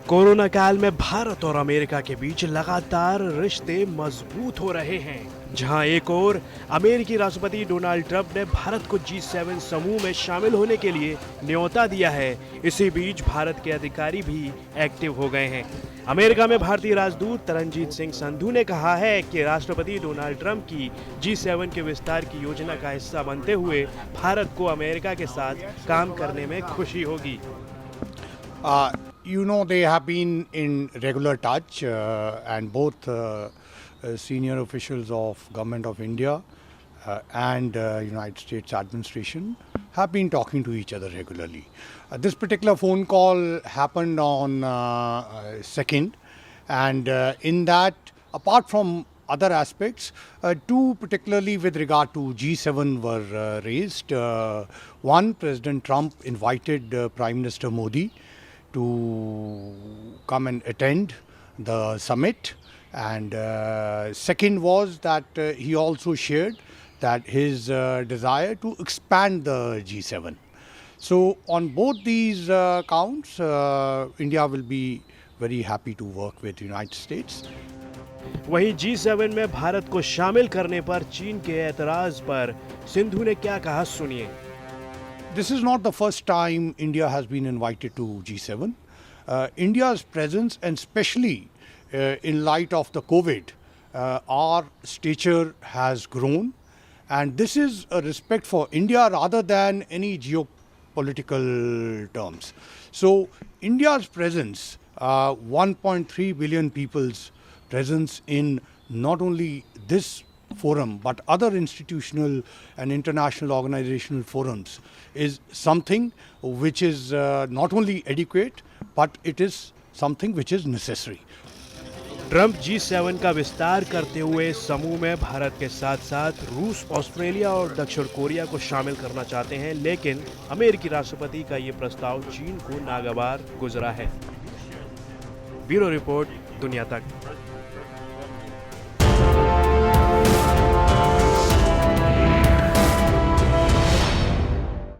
Corona काल में भारत और अमेरिका के बीच लगातार रिश्ते मजबूत हो रहे हैं। जहां एक ओर अमेरिकी राष्ट्रपति डोनाल्ड ट्रंप ने भारत को G7 समूह में शामिल होने के लिए न्योता दिया है, इसी बीच भारत के अधिकारी भी एक्टिव हो गए हैं। अमेरिका में भारतीय राजदूत तरनजीत सिंह संधू ने कहा है कि राष्ट्रपति डोनाल्ड ट्रंप की G7 के विस्तार की योजना का हिस्सा बनते हुए भारत को अमेरिका के साथ काम करने में खुशी होगी। They have been in regular touch, and both senior officials of Government of India and United States administration have been talking to each other regularly. This particular phone call happened on 2nd, and in that, apart from other aspects, two particularly with regard to G7 were raised. One, President Trump invited Prime Minister Modi to come and attend the summit, and second was that he also shared that his desire to expand the G7. So on both these counts, India will be very happy to work with United States. वहीं G7 में भारत को शामिल करने पर चीन के एतराज पर सिंधु ने क्या कहा, सुनिए। This is not the first time India has been invited to G7. India's presence, and especially in light of the COVID, our stature has grown, and this is a respect for India rather than any geopolitical terms. So India's presence, 1.3 billion people's presence in not only this forum but other institutional and international organizational forums, is something which is not only adequate but it is something which is necessary. Trump G7 का विस्तार करते हुए समूह में भारत के साथ साथ रूस, ऑस्ट्रेलिया और दक्षिण कोरिया को शामिल करना चाहते हैं, लेकिन अमेरिकी राष्ट्रपति का ये प्रस्ताव चीन को नागवार गुजरा है। ब्यूरो रिपोर्ट, दुनिया तक।